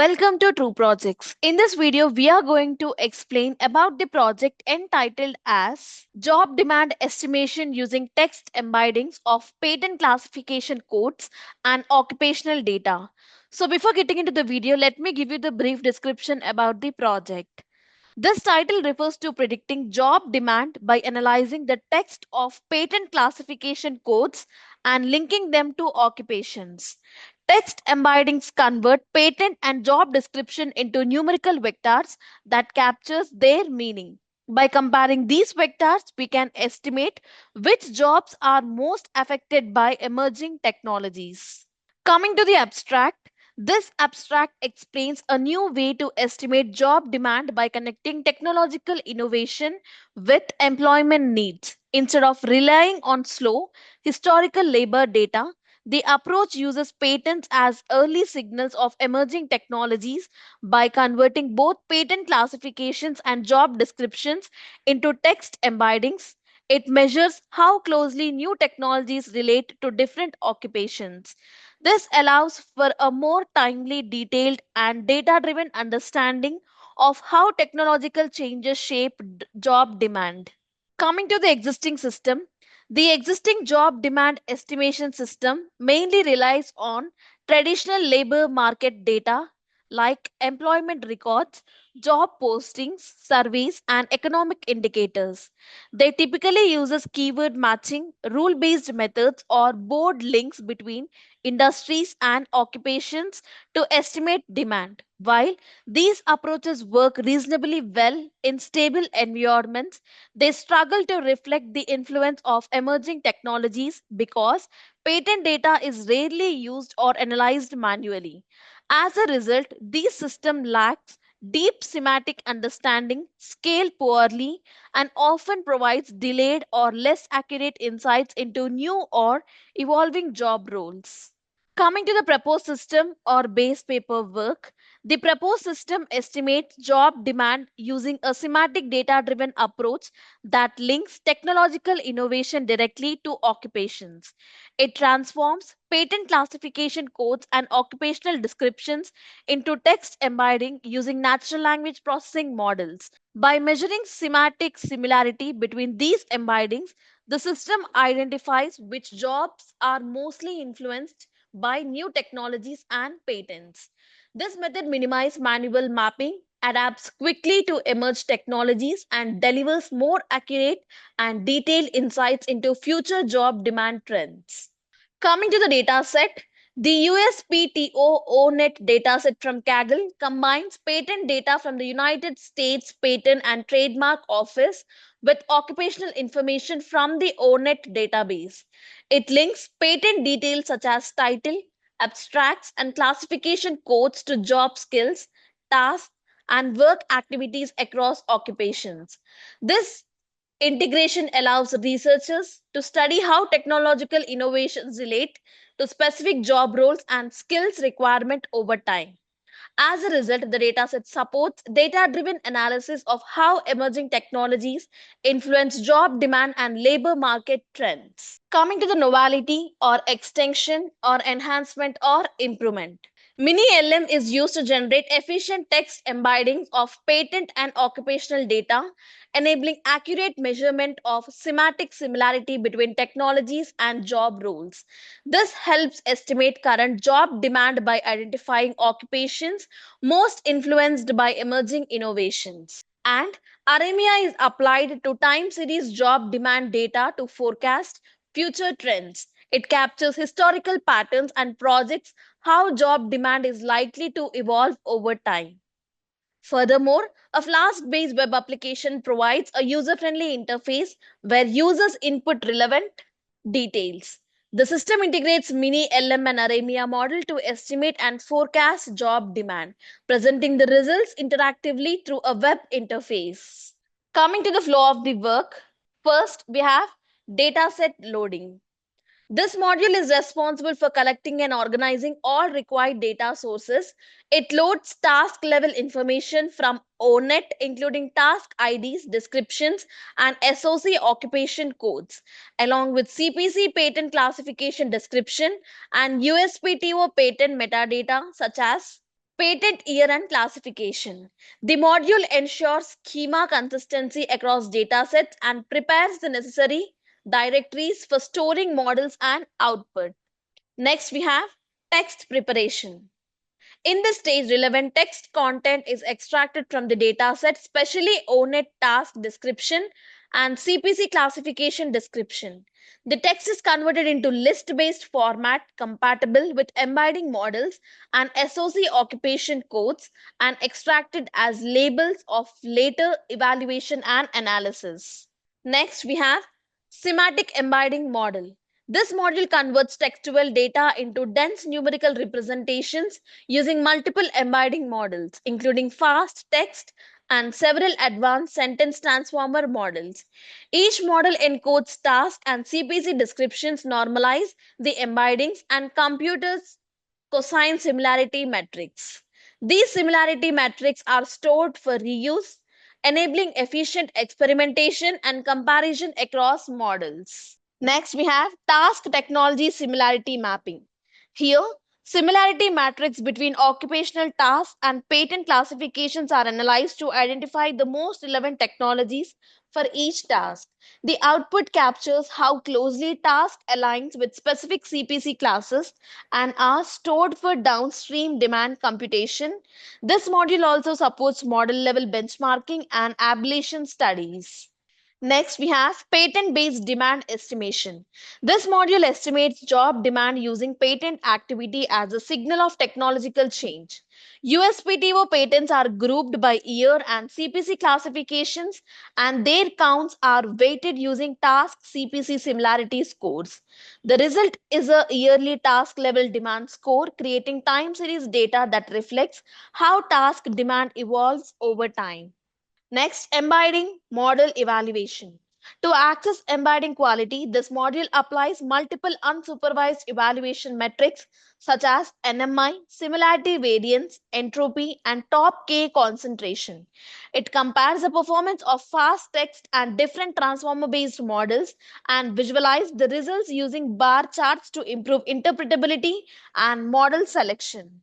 Welcome to True Projects. In this video, we are going to explain about the project entitled as Job Demand Estimation using Text Embeddings of Patent Classification Codes and Occupational Data. So before getting into the video, let me give you the brief description about the project. This title refers to predicting job demand by analyzing the text of patent classification codes and linking them to occupations. Text embeddings convert patent and job description into numerical vectors that captures their meaning. By comparing these vectors, we can estimate which jobs are most affected by emerging technologies. Coming to the abstract, this abstract explains a new way to estimate job demand by connecting technological innovation with employment needs. Instead of relying on slow, historical labor data, the approach uses patents as early signals of emerging technologies by converting both patent classifications and job descriptions into text embeddings. It measures how closely new technologies relate to different occupations. This allows for a more timely, detailed, and data driven understanding of how technological changes shape job demand. Coming to the existing system, the existing job demand estimation system mainly relies on traditional labor market data like employment records, job postings, surveys, and economic indicators. They typically uses keyword matching, rule-based methods, or board links between industries and occupations to estimate demand. While these approaches work reasonably well in stable environments, they struggle to reflect the influence of emerging technologies because patent data is rarely used or analyzed manually. As a result, these systems lacks deep semantic understanding, scale poorly, and often provides delayed or less accurate insights into new or evolving job roles. Coming to the proposed system or base paper work, the proposed system estimates job demand using a semantic data driven approach that links technological innovation directly to occupations. It transforms patent classification codes and occupational descriptions into text embedding using natural language processing models. By measuring semantic similarity between these embeddings, the system identifies which jobs are mostly influenced by new technologies and patents. This method minimizes manual mapping, adapts quickly to emerged technologies, and delivers more accurate and detailed insights into future job demand trends. Coming to the data set, the USPTO ONET dataset from Kaggle combines patent data from the United States Patent and Trademark Office with occupational information from the ONET database. It links patent details such as title, abstracts, and classification codes to job skills, tasks, and work activities across occupations. This integration allows researchers to study how technological innovations relate to specific job roles and skills requirement over time. As a result, the dataset supports data-driven analysis of how emerging technologies influence job demand and labor market trends. Coming to the novelty or extension or enhancement or improvement. Mini-LM is used to generate efficient text embeddings of patent and occupational data, enabling accurate measurement of semantic similarity between technologies and job roles. This helps estimate current job demand by identifying occupations most influenced by emerging innovations. And Aremia is applied to time series job demand data to forecast future trends. It captures historical patterns and projects how job demand is likely to evolve over time. Furthermore, a Flask-based web application provides a user-friendly interface where users input relevant details. The system integrates Mini LM and Aremia model to estimate and forecast job demand, presenting the results interactively through a web interface. Coming to the flow of the work, first we have dataset loading. This module is responsible for collecting and organizing all required data sources. It loads task level information from ONET, including task IDs, descriptions, and SOC occupation codes, along with CPC patent classification description and USPTO patent metadata such as Patent year and classification. The module ensures schema consistency across datasets and prepares the necessary directories for storing models and output. Next, we have text preparation. In this stage, relevant text content is extracted from the dataset, especially ONET task description and CPC classification description. The text is converted into list-based format compatible with embedding models and SOC occupation codes and extracted as labels of later evaluation and analysis. Next, we have semantic embedding model. This module converts textual data into dense numerical representations using multiple embedding models, including fast text and several advanced sentence transformer models. Each model encodes task and CPC descriptions, normalize the embeddings, and computers cosine similarity metrics. These similarity metrics are stored for reuse, enabling efficient experimentation and comparison across models. Next, we have task technology similarity mapping. Here, similarity matrix between occupational tasks and patent classifications are analyzed to identify the most relevant technologies for each task. The output captures how closely task aligns with specific CPC classes and are stored for downstream demand computation. This module also supports model level benchmarking and ablation studies. Next, we have patent-based demand estimation. This module estimates job demand using patent activity as a signal of technological change. USPTO patents are grouped by year and CPC classifications, and their counts are weighted using task CPC similarity scores. The result is a yearly task level demand score, creating time series data that reflects how task demand evolves over time. Next, embedding model evaluation. To access embedding quality, this module applies multiple unsupervised evaluation metrics such as NMI, similarity variance, entropy, and top K concentration. It compares the performance of fast text and different transformer based models and visualizes the results using bar charts to improve interpretability and model selection.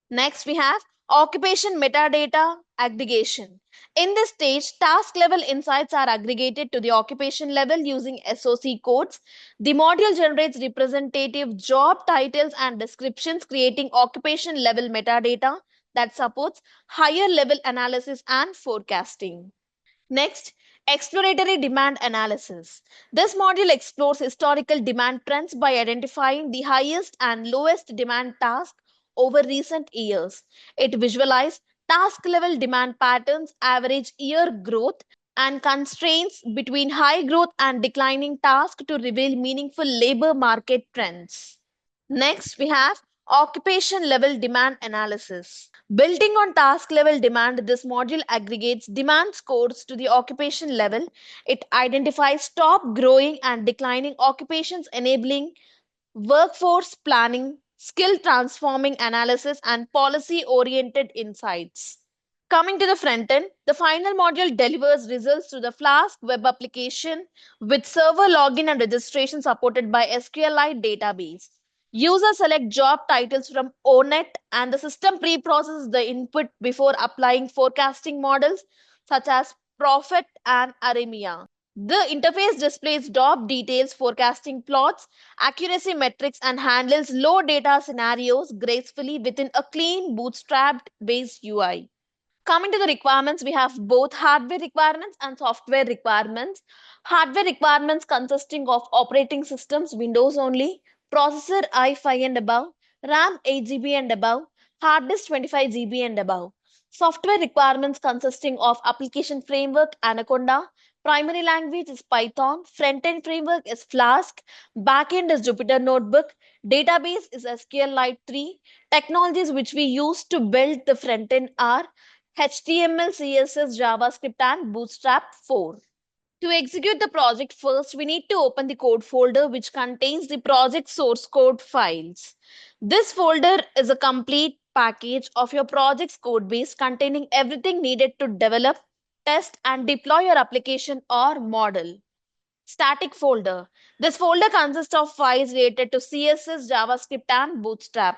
Next, we have occupation metadata aggregation. In this stage, task level insights are aggregated to the occupation level using SOC codes. The module generates representative job titles and descriptions, creating occupation level metadata that supports higher level analysis and forecasting. Next, exploratory demand analysis. This module explores historical demand trends by identifying the highest and lowest demand tasks over recent years. It visualizes task level demand patterns, average year growth, and constraints between high growth and declining tasks to reveal meaningful labor market trends. Next, we have occupation level demand analysis. Building on task level demand, this module aggregates demand scores to the occupation level. It identifies top growing and declining occupations, enabling workforce planning, skill transforming analysis, and policy oriented insights. Coming to the front end, the final module delivers results to the Flask web application with server login and registration supported by SQLite database. Users select job titles from ONET and the system pre-processes the input before applying forecasting models such as Profit and Aremia. The interface displays job details, forecasting plots, accuracy metrics, and handles low data scenarios gracefully within a clean, bootstrapped based UI. Coming to the requirements, we have both hardware requirements and software requirements. Hardware requirements consisting of operating systems, Windows only, processor i5 and above, RAM 8 GB and above, hard disk 25 GB and above. Software requirements consisting of application framework Anaconda, primary language is Python, front-end framework is Flask, backend is Jupyter Notebook, database is SQLite 3. Technologies which we use to build the front-end are HTML, CSS, JavaScript, and Bootstrap 4. To execute the project, first we need to open the code folder which contains the project source code files. This folder is a complete package of your project's code base containing everything needed to develop, test, and deploy your application or model. Static folder. This folder consists of files related to CSS, JavaScript, and Bootstrap.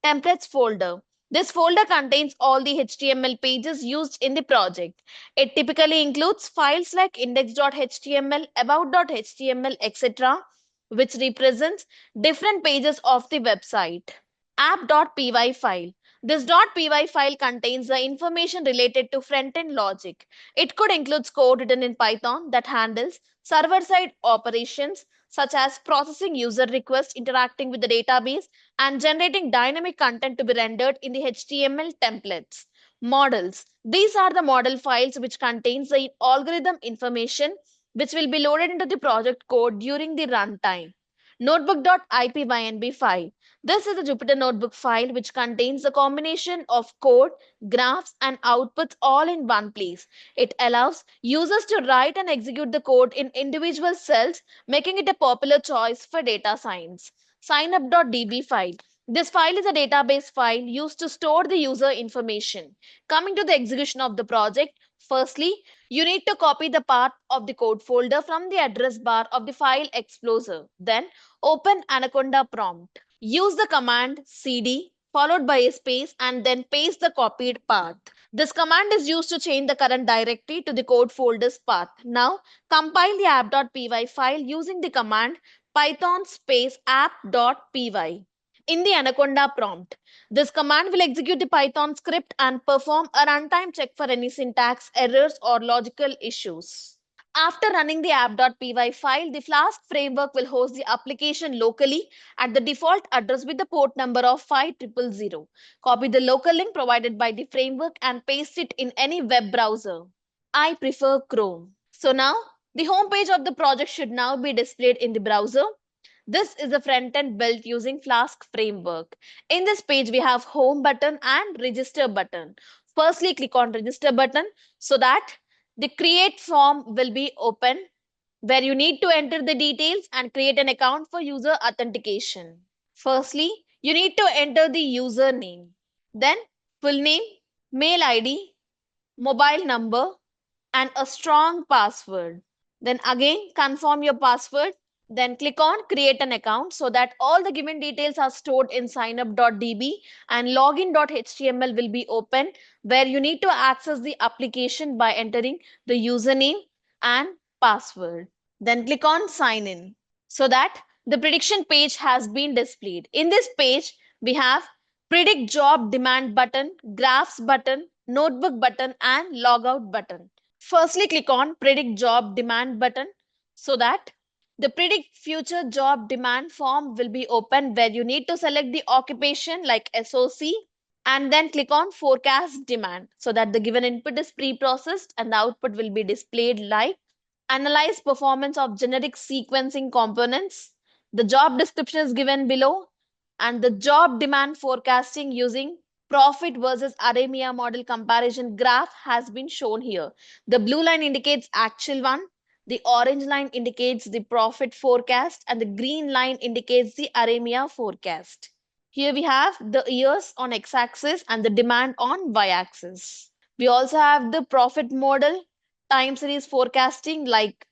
Templates folder. This folder contains all the HTML pages used in the project. It typically includes files like index.html, about.html, etc., which represents different pages of the website. App.py file. This .py file contains the information related to front-end logic. It could include code written in Python that handles server-side operations such as processing user requests, interacting with the database, and generating dynamic content to be rendered in the HTML templates. Models. These are the model files which contains the algorithm information which will be loaded into the project code during the runtime. Notebook.ipynb file. This is a Jupyter Notebook file which contains a combination of code, graphs, and outputs all in one place. It allows users to write and execute the code in individual cells, making it a popular choice for data science. Signup.db file. This file is a database file used to store the user information. Coming to the execution of the project, firstly, you need to copy the path of the code folder from the address bar of the file explorer. Then open Anaconda prompt. Use the command cd followed by a space and then paste the copied path. This command is used to change the current directory to the code folder's path. Now compile the app.py file using the command python space app.py in the Anaconda prompt. This command will execute the Python script and perform a runtime check for any syntax errors or logical issues. After running the app.py file, the Flask framework will host the application locally at the default address with the port number of 5000. Copy the local link provided by the framework and paste it in any web browser. I prefer Chrome. So now the home page of the project should now be displayed in the browser. This is a front end built using Flask framework. In this page, we have home button and register button. Firstly, click on register button so that the create form will be open where you need to enter the details and create an account for user authentication. Firstly, you need to enter the username, then full name, mail ID, mobile number, and a strong password. Then again confirm your password. Then click on create an account so that all the given details are stored in signup.db and login.html will be open where you need to access the application by entering the username and password. Then click on sign in so that the prediction page has been displayed. In this page, we have predict job demand button, graphs button, notebook button and logout button. Firstly, click on predict job demand button so that the predict future job demand form will be open where you need to select the occupation like SOC and then click on forecast demand so that the given input is pre-processed and the output will be displayed like analyze performance of generic sequencing components. The job description is given below and the job demand forecasting using profit versus Aramia model comparison graph has been shown here. The blue line indicates actual one, the orange line indicates the profit forecast, and the green line indicates the Aramia forecast. Here we have the years on x-axis and the demand on y-axis. We also have the profit model time series forecasting like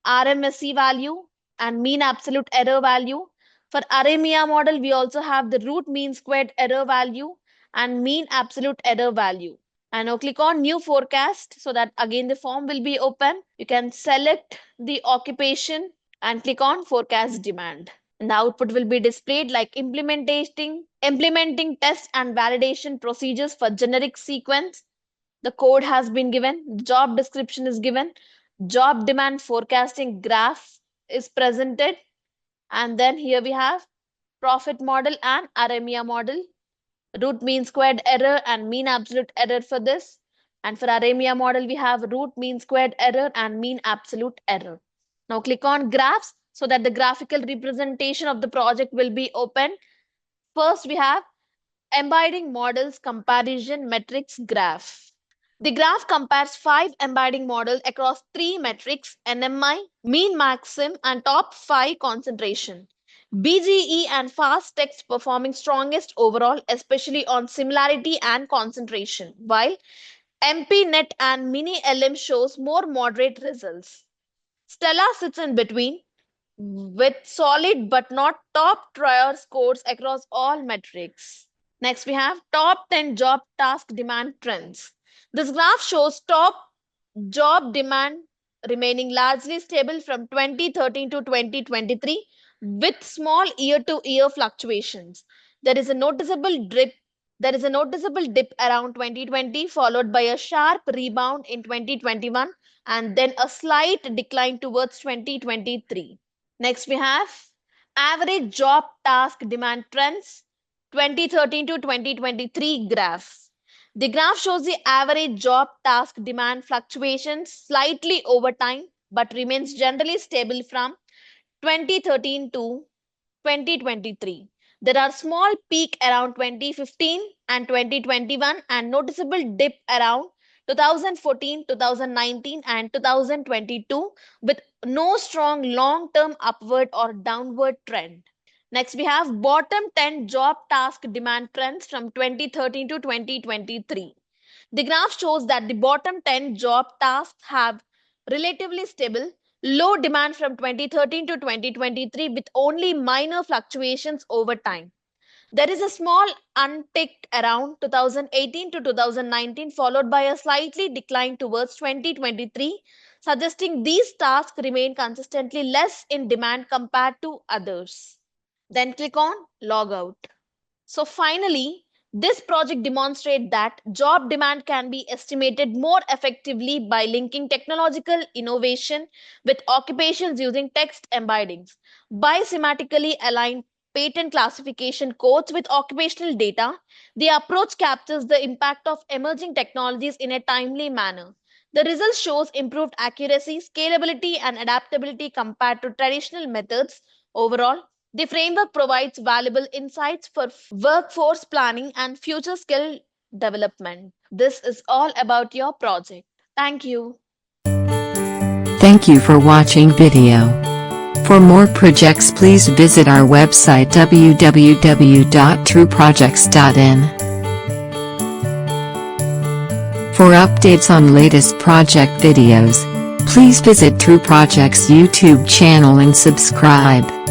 RMSE value and mean absolute error value. For Aramia model, we also have the root mean squared error value and mean absolute error value. And now click on new forecast so that again the form will be open. You can select the occupation and click on forecast demand. And the output will be displayed like implementing test and validation procedures for generic sequence. The code has been given, job description is given, job demand forecasting graph is presented, and then here we have profit model and Aramia model, root mean squared error and mean absolute error for this. And for Aramia model, we have root mean squared error and mean absolute error. Now click on graphs so that the graphical representation of the project will be open. First, we have embedding models comparison metrics graph. The graph compares five embedding models across three metrics: NMI, mean maxim, and top 5 concentration. BGE and fast text performing strongest overall, especially on similarity and concentration, while MPNet and Mini LM shows more moderate results. Stella sits in between with solid but not top tier scores across all metrics. Next, we have top 10 job task demand trends. This graph shows top job demand remaining largely stable from 2013 to 2023 with small year-to-year fluctuations. There is a noticeable dip. There is a noticeable dip around 2020 followed by a sharp rebound in 2021 and then a slight decline towards 2023. Next, we have average job task demand trends 2013 to 2023 graph. The graph shows the average job task demand fluctuations slightly over time but remains generally stable from 2013 to 2023. There are small peak around 2015 and 2021 and noticeable dip around 2014, 2019 and 2022 with no strong long-term upward or downward trend. Next, we have bottom 10 job task demand trends from 2013 to 2023. The graph shows that the bottom 10 job tasks have relatively stable, low demand from 2013 to 2023 with only minor fluctuations over time. There is a small uptick around 2018 to 2019, followed by a slightly decline towards 2023, suggesting these tasks remain consistently less in demand compared to others. Then click on log out. So finally, this project demonstrates that job demand can be estimated more effectively by linking technological innovation with occupations using text embeddings. By semantically aligned patent classification codes with occupational data, the approach captures the impact of emerging technologies in a timely manner. The result shows improved accuracy, scalability, and adaptability compared to traditional methods. Overall, the framework provides valuable insights for workforce planning and future skill development. This is all about your project. Thank you. Thank you for watching video. For more projects please visit our website www.trueprojects.in. For updates on latest project videos, please visit True Projects YouTube channel and subscribe.